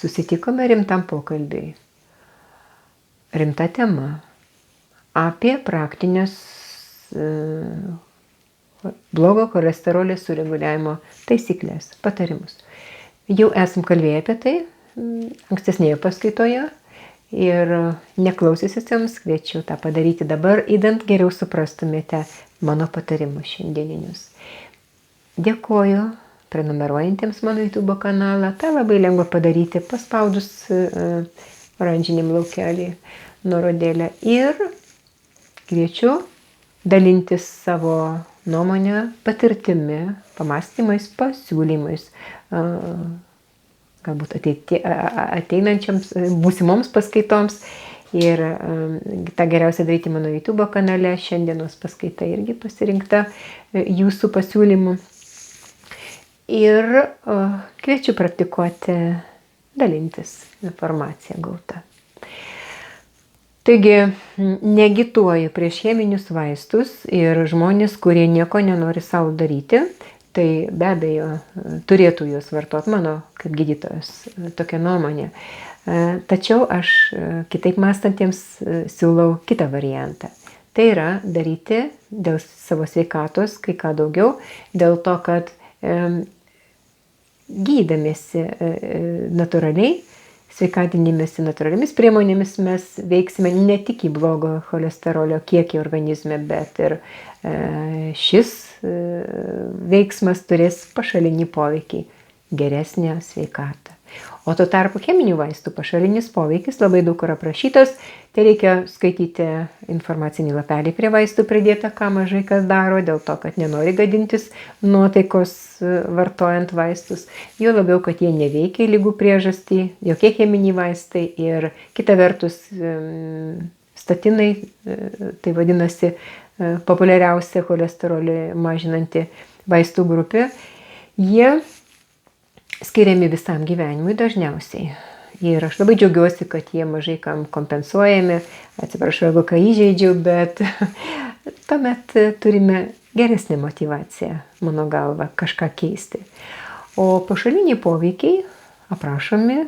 susitikome rimtam pokalbiui. Rimta tema apie praktinės blogo cholesterolio sureguliavimo taisyklės, patarimus. Jau esam kalbėję apie tai ankstesnėje paskaitoje ir neklausysiems kviečiu tą padaryti dabar, idant geriau suprastumėte mano patarimus šiandieninius. Dėkoju prenumeruojantiems mano YouTube kanalą. Tai labai lengva padaryti, paspaudus oranžiniam laukelį nuorodėlę. Ir kviečiu dalintis savo nuomonę, patirtimi, pamastymais, pasiūlymais, galbūt ateinančiams, būsimoms paskaitoms. Ir tą geriausia daryti mano YouTube kanale. Šiandienos paskaita irgi pasirinkta jūsų pasiūlymų. Ir kviečiu praktikuoti, dalintis informaciją gautą. Taigi, neagituoju prieš cheminius vaistus ir žmonės, kurie nieko nenori savo daryti, tai be abejo turėtų juos vartoti, mano kaip gydytojas tokia nuomonė. Tačiau aš kitaip mąstantiems siūlau kitą variantą. Tai yra daryti dėl savo sveikatos kai ką daugiau, dėl to, kad gydamiesi natūraliai, sveikatinimėsi natūraliamis priemonėmis mes veiksime ne tik į blogo cholesterolio kiekį organizme, bet ir šis veiksmas turės pašalinį poveikį, geresnę sveikatą. O tuo tarpu cheminių vaistų pašalinis poveikis labai daug yra aprašytas, tai reikia skaityti informacinį lapelį prie vaistų pridėtą, ką mažai kas daro, dėl to, kad nenori gadintis nuotaikos vartojant vaistus, jo labiau, kad jie neveikia ligų priežastį, jokie cheminiai vaistai ir kita vertus statinai, tai vadinasi populiariausia cholesterolį mažinanti vaistų grupė, jie skiriami visam gyvenimui dažniausiai. Ir aš labai džiaugiuosi, kad jie mažai kam kompensuojami. Atsiprašau, jeigu ką įžeidžiau, bet tuomet turime geresnę motyvaciją, mano galva, kažką keisti. O pašaliniai poveikiai aprašomi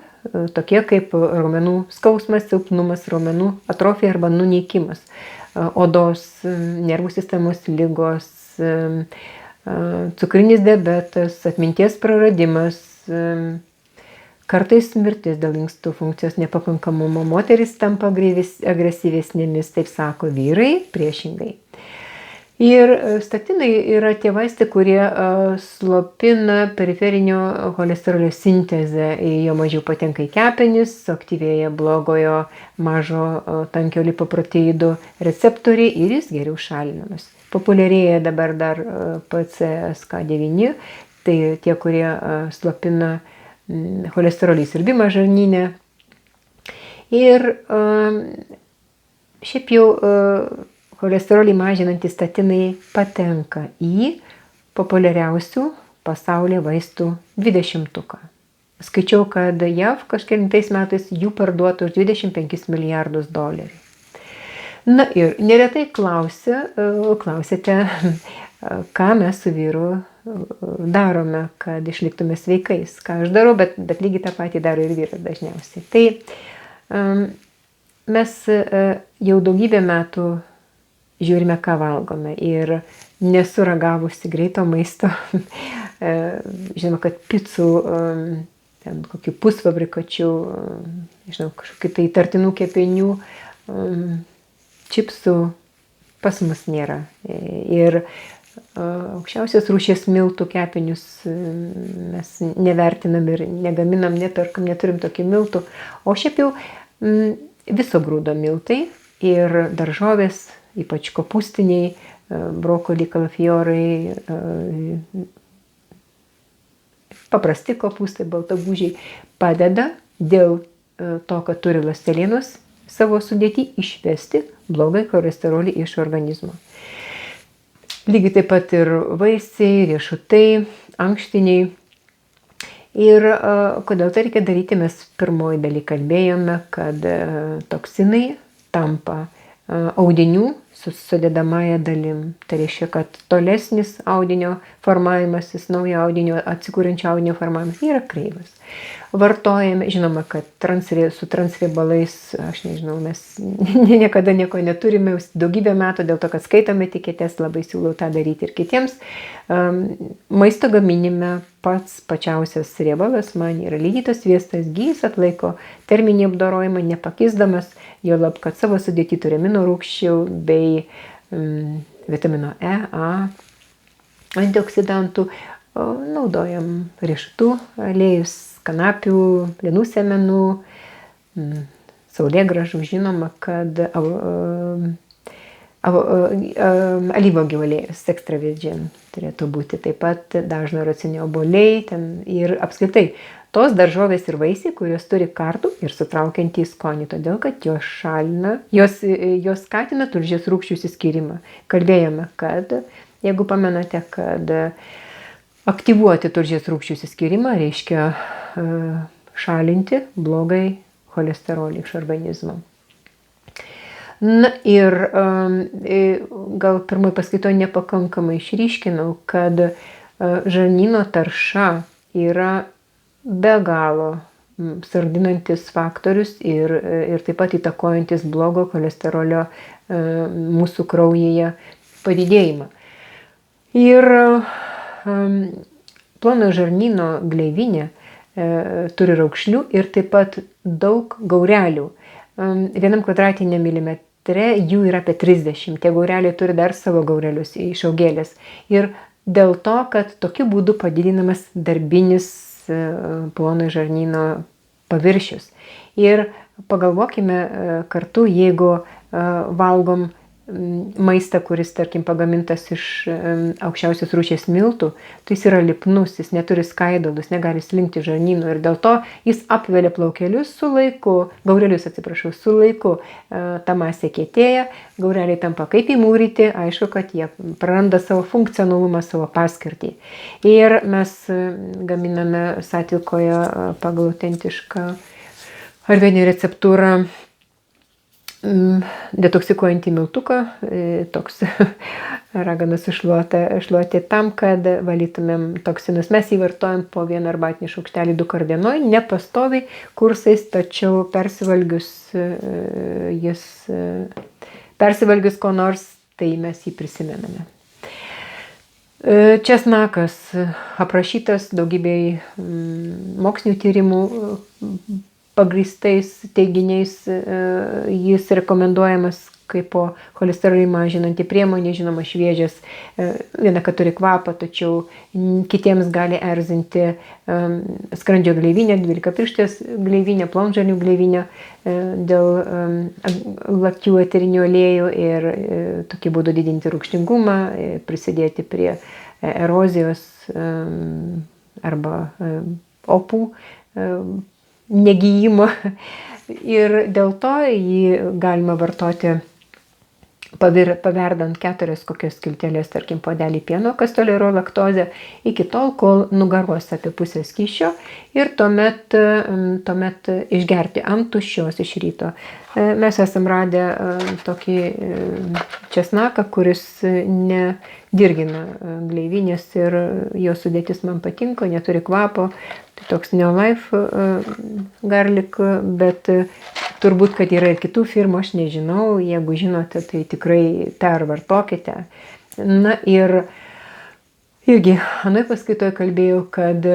tokie kaip raumenų skausmas, silpnumas, raumenų atrofija arba nuneikimas, odos, nervų sistemos ligos, cukrinis diabetas, atminties praradimas, kartais mirtis dėl inkstų funkcijos nepakankamumo, moteris tampa agresyvesnėmis, taip sako vyrai, priešingai. Ir statinai yra tie vaistai, kurie slopina periferinio cholesterolio sintezę, jo mažiau patenka į kepenis, suaktyvėja blogojo mažo tankio lipoproteidų receptoriai ir jis geriau šalinamas. Populiarėja dabar dar PCSK9, tai tie, kurie slopina cholesterolį siurbimą žarnyne. Ir šiaip jau cholesterolį mažinantys statinai patenka į populiariausių pasaulyje vaistų 20-tuką. Skaičiau, kad JAV kažkelintais metais jų parduota už $25 milijardus. Na ir neretai klausėte, ką mes su vyru darome, kad išliktume sveikais. Ką aš darau, bet lygiai tą patį daro ir vyras dažniausiai. Tai mes jau daugybę metų žiūrime, ką valgome ir nesuragavusi greito maisto, žinoma, kad picų, kokių pusfabrikačių, kažkokių tai tartinų kepinių, čipsų pas mus nėra. Ir aukščiausios rūšies miltų kepinius mes nevertinam ir negaminam, neperkam, neturim tokių miltų. O šiaip jau viso grūdo miltai ir daržovės, ypač kopūstiniai, brokoliai, kalafiorai, paprasti kopūstai, baltagūžiai padeda dėl to, kad turi ląstelienos savo sudėtį išvesti blogą cholesterolį iš organizmo. Lygiai taip pat ir vaisiai, riešutai, ankštiniai. Ir kodėl tai reikia daryti, mes pirmoji daly kalbėjome, kad toksinai tampa audinių sudedamąją dalim. Tai reiškia, kad tolesnis audinio formavimasis, naujo audinio, atsikūrenčio audinio formavimas yra kreivas. Vartojame, žinoma, kad su transriebalais, aš nežinau, mes niekada nieko neturime daugybę metų, dėl to, kad skaitome etiketės, labai siūlau tą daryti ir kitiems. Maisto gaminime pats pačiausias riebalas man yra lydytas sviestas, jis atlaiko terminį apdorojimą, nepakisdamas, jo lab, kad savo sudėtį turi amino rūgščių bei vitamino E, A, antioksidantų, naudojam riešutų aliejus, kanapių, linų sėmenų, saulėgrąžų, žinoma, kad alyvuogių aliejus, extra virgin turėtų būti, taip pat dažno racinio obuoliai ir apskritai tos daržovės ir vaisiai, kurios turi kartų ir sutraukiantį skonį, todėl kad jos šalina, jos skatina tulžies rūgščių išsiskyrimą. Kalbėjome, kad, jeigu pamenate, kad aktyvuoti tulžies rūgščių išsiskyrimą reiškia šalinti blogai cholesterolį iš organizmo. Na ir gal pirmoje paskaitoje nepakankamai išryškinau, kad žarnyno tarša yra be galo sardinantis faktorius ir taip pat įtakojantis blogo cholesterolio mūsų kraujyje padidėjimą. Ir plono žarnyno gleivinė turi raukšlių ir taip pat daug gaurelių. 1 kvadratiniam milimetre jų yra apie 30. Tie gaureliai turi dar savo gaurelius išaugėlės. Ir dėl to, kad tokiu būdu padidinamas darbinis plono žarnyno paviršius. Ir pagalvokime kartu, jeigu valgom maistą, kuris, tarkim, pagamintas iš aukščiausios rūšies miltų, tai jis yra lipnus, jis neturi skaidulus, negali slinkti žarnynu ir dėl to jis apvelia plaukelius su laiku, gaurelius, su laiku ta masė kietėja, gaureliai tampa kaip įmūryti, aišku, kad jie praranda savo funkcionalumą, savo paskirtį. Ir mes gaminame Satilkoje pagal autentišką arvenio receptūrą detoksikuojantį miltuką, toks raganos iššluoti tam, kad valytumėm toksinus. Mes jį vartojam po 1 arbatinį šaukštelį 2 kart dienoj, nepastoviai kursais, tačiau persivalgius ko nors, tai mes jį prisimename. Česnakas aprašytas daugybėj mokslinių tyrimų pagrįstais teiginiais, jis rekomenduojamas kaip po cholesterolį mažinantį priemonė, žinoma, šviežias, viena, kad turi kvapą, tačiau kitiems gali erzinti skrandžio gleivinę, 12-pirštės gleivinę, plonžarnių gleivinę dėl lakčių eterinių aliejų ir tokiu būdu didinti rūgštingumą, prisidėti prie erozijos arba opų negijimo ir dėl to jį galima vartoti paverdant 4 kokias skilteles, tarkim, puodelį pieno, kas toleruoja laktozę, iki tol, kol nugaruos apie pusę skysčio ir tuomet išgerti ant tuščios iš ryto. Mes esam radę tokį česnaką, kuris nedirgina gleivinės ir jo sudėtis man patinka, neturi kvapo. Tai toks Neolife garlic, bet turbūt, kad yra ir kitų firmų, aš nežinau, jeigu žinote, tai tikrai tą ir vartokite. Na ir irgi, anoj paskaitoje kalbėjau, kad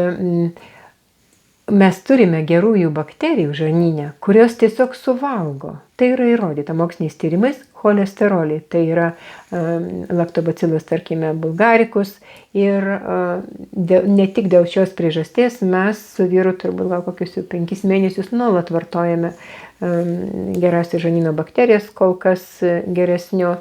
mes turime gerųjų bakterijų žarnyne, kurios tiesiog suvalgo. Tai yra įrodyta moksliniais tyrimais cholesterolį. Tai yra lactobacillus, tarkime, bulgaricus. Ir ne tik dėl šios priežasties mes su vyru turbūt gal kokius 5 mėnesius nuolat vartojame geriausias žarnyno bakterijas, kol kas geresnio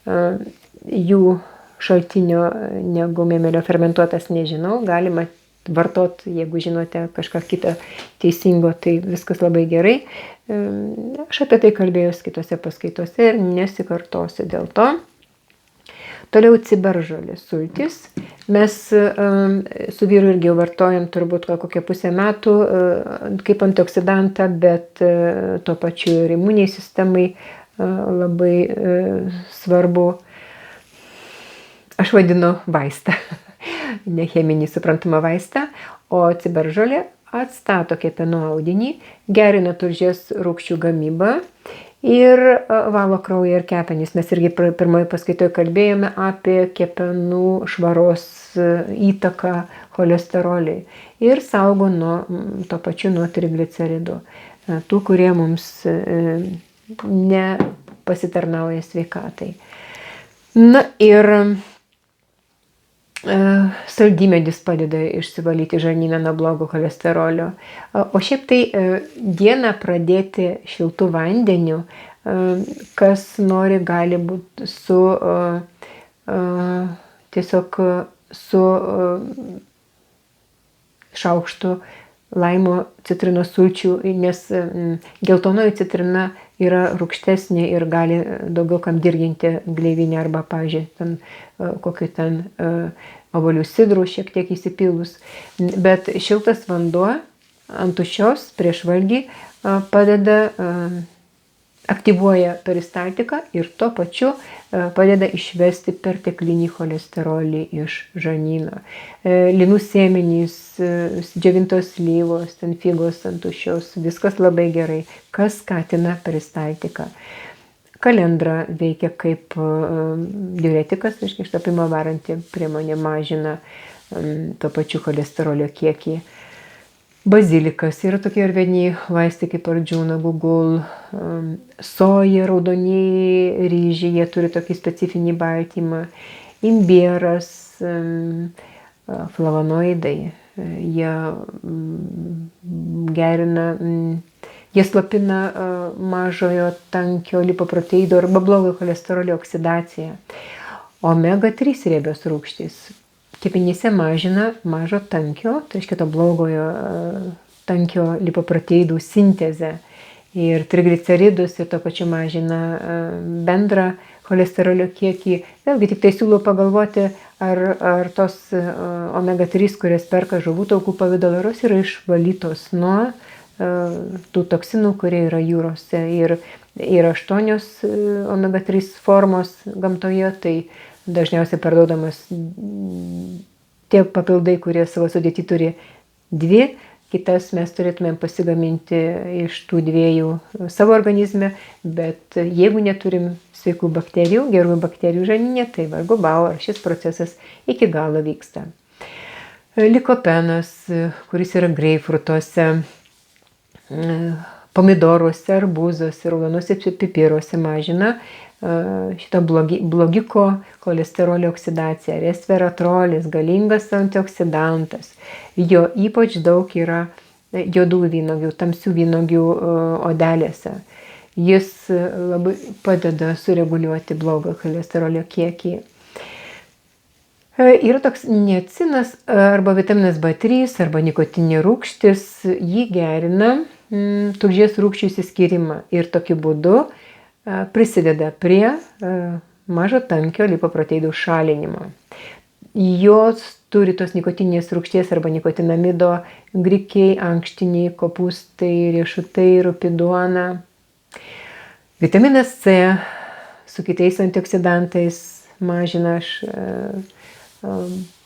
jų šaltinio negu mėmelio fermentuotas nežinau. Galima vartot, jeigu žinote kažką kitą teisingo, tai viskas labai gerai. Aš apie tai kalbėjau kitose paskaitose ir nesikartosiu dėl to. Toliau ciberžolės sultys. Mes su vyru irgi vartojam turbūt kokią pusę metų kaip antioksidantą, bet tuo pačiu ir imuniniai sistemai labai svarbu. Aš vadinu vaistą, ne cheminį suprantamą vaistą, o ciberžolė atstato kepenų audinį, gerina tulžies rūgščių gamybą ir valo kraują ir kepenis. Mes irgi pirmoje paskaitoje kalbėjome apie kepenų švaros įtaką cholesteroliui ir saugo to pačiu nuo trigliceridų, tų, kurie mums nepasitarnauja sveikatai. Na ir saldymedis padeda išsivalyti žarnyną nuo blogo cholesterolio. O šiaip tai dieną pradėti šiltu vandeniu, kas nori, gali būti tiesiog su šaukštu laimo citrinos sulčių, nes geltonoji citrina yra rūgštesnė ir gali daugiau kam dirginti gleivinę arba, pavyzdžiui, kokiu obuolių sidrų šiek tiek įsipilus. Bet šiltas vanduo ant tuščios prieš valgį padeda, aktyvuoja peristaltiką ir tuo pačiu padeda išvesti perteklinį cholesterolį iš žarnyno. Linų sėmenys, džiovintos slyvos, figos ant tuščios, viskas labai gerai, kas skatina peristaltiką. Kalendra veikia kaip diuretikas, reiškia šlapimą varanti priemonė, mažina tuo pačiu cholesterolio kiekį. Bazilikas yra tokie arveniai vaistai kaip ardžiūna, gugul, soja, raudonieji ryžiai, jie turi tokį specifinį baltymą, imbieras, flavonoidai, jie gerina, jie slopina mažojo tankio lipoproteido arba blogo cholesterolio oksidaciją. Omega-3 riebios rūgštys kepenyse mažina mažo tankio, tai reiškia to blogojo tankio lipoproteidų sintezę ir trigliceridus ir to pačiu mažina bendrą cholesterolio kiekį. Vėlgi tik tai siūlau pagalvoti, ar tos omega-3, kurias perka žuvų taukų pavidalu, yra išvalytos nuo tų toksinų, kurie yra jūrose. Ir 8 omega-3 formos gamtoje, tai dažniausiai parduodamas tie papildai, kurie savo sudėtį turi 2, kitas mes turėtumėm pasigaminti iš tų 2 savo organizme, bet jeigu neturim sveikų bakterijų, gerųjų bakterijų žarnyne, tai vargu bau, ar šis procesas iki galo vyksta. Likopenas, kuris yra greipfrutuose, pomidoruose, arbūzuose, raudonuose pipiruose mažina šito blogiko cholesterolio oksidacija. Resveratrolis, galingas antioksidantas. Jo ypač daug yra juodų vynuogių, tamsių vynuogių odelėse. Jis labai padeda sureguliuoti blogą cholesterolio kiekį. Yra toks niacinas arba vitaminas B3 arba nikotinė rūgštis, jį gerina tulžies rūgščių išsiskyrimą ir tokiu būdu prisideda prie mažo tankio lipoproteidų šalinimo. Jos turi tos nikotinės rūgšties arba nikotinamido grikiai, ankštiniai, kopūstai, riešutai, rupiduona. Vitaminas C su kitais antioksidantais mažina,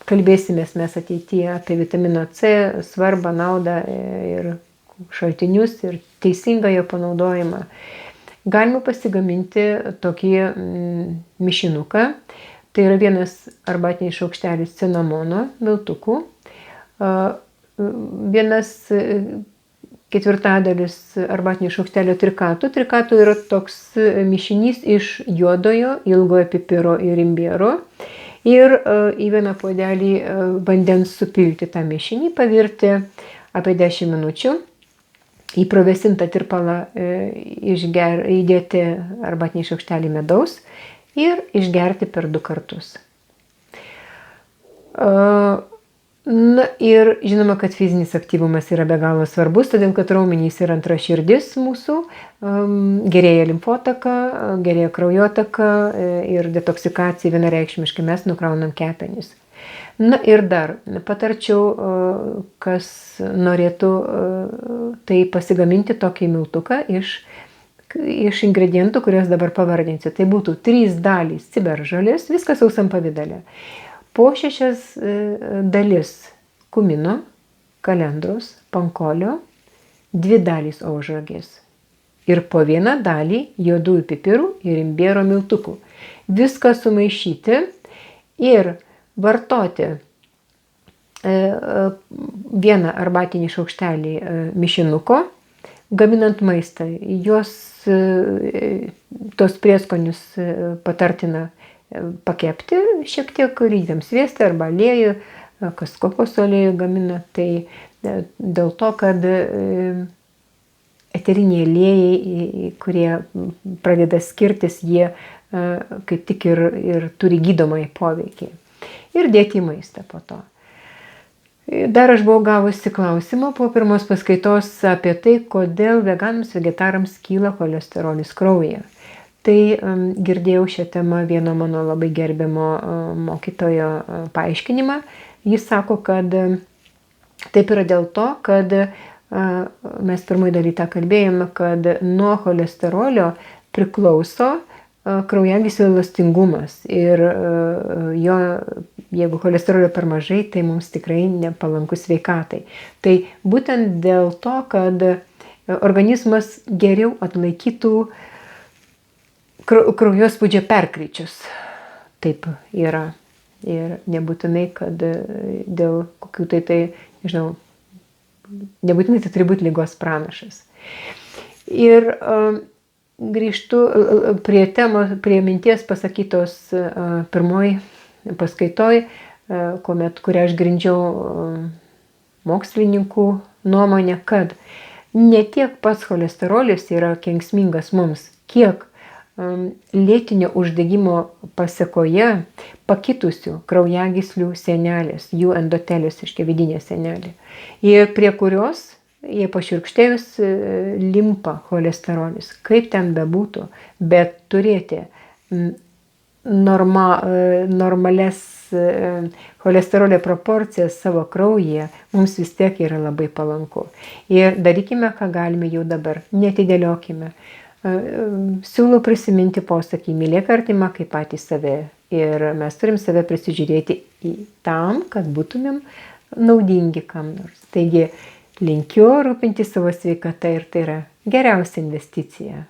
kalbėsimės mes ateityje apie vitamino C svarbą, naudą ir šaltinius ir teisingą jo panaudojimą. Galima pasigaminti tokį mišinuką. Tai yra 1 arbatinis šaukštelis cinamono miltukų, 1/4 arbatinio šaukštelio trikatų. Trikatų yra toks mišinys iš juodojo, ilgojo pipiro ir imbiero. Ir į 1 puodelį vandens supilti tą mišinį, pavirti apie 10 minučių. Į pravėsintą tirpalą įdėti arbatinį šaukštelį medaus ir išgerti per 2 kartus. Na ir žinoma, kad fizinis aktyvumas yra be galo svarbus, todėl kad raumenys yra antra širdis mūsų, gerėja limfotaka, gerėja kraujotaka ir detoksikacija vienareikšmiškai mes nukraunam kepenis. Na ir dar patarčiau, kas norėtų tai pasigaminti tokį miltuką iš iš ingredientų, kuriuos dabar pavardinsiu. Tai būtų 3 dalys ciberžolės, viskas sausam pavidale. Po 6 dalis kumino, kalendros, pankolio, 2 dalys ožragės. Ir po 1 dalį juodųjų pipirų ir imbiero miltukų. Viską sumaišyti ir vartoti 1 arbatinį šaukštelį mišinuko, gaminant maistą. Tos prieskonius patartina pakepti šiek tiek rytams sviestą arba aliejų, kas kokoso aliejų gamina. Tai dėl to, kad eteriniai aliejai, kurie pradeda skirtis, jie kaip tik ir turi gydomąjį poveikį. Ir dėti į maistą po to. Dar aš buvau gavusi klausimą po pirmos paskaitos apie tai, kodėl veganams, vegetarams kyla cholesterolis kraujyje. Tai girdėjau šią temą vieno mano labai gerbiamo mokytojo paaiškinimą. Jis sako, kad taip yra dėl to, kad mes pirmoje dalyje tą kalbėjome, kad nuo cholesterolio priklauso kraujagyslių elastingumas ir jeigu cholesterolio per mažai, tai mums tikrai nepalankus sveikatai. Tai būtent dėl to, kad organizmas geriau atlaikytų kraujospūdžio perkryčius. Taip yra. Ir nebūtinai, kad dėl kokių nežinau, nebūtinai tai turi būti ligos pranašas. Ir grįžtu prie minties pasakytos pirmoj paskaitoj, kurią aš grindžiau mokslininkų nuomonę, kad ne tiek pats cholesterolis yra kenksmingas mums, kiek lėtinio uždegimo pasekoje pakitusių kraujagyslių sienelės, jų endotelijos, vidinė sienelė, ir prie kurios jei pašiurkštėjus limpa cholesterolis, kaip ten bebūtų, bet turėti normales cholesterolio proporcijas savo kraujyje mums vis tiek yra labai palanku. Ir darykime, ką galime jau dabar, netidėliokime. Siūlau prisiminti posakį, mylėk artimą kaip patys save. Ir mes turim save prisižiūrėti tam, kad būtumėm naudingi kam nors. Taigi, linkiu rūpinti savo sveikatą ir tai yra geriausia investicija.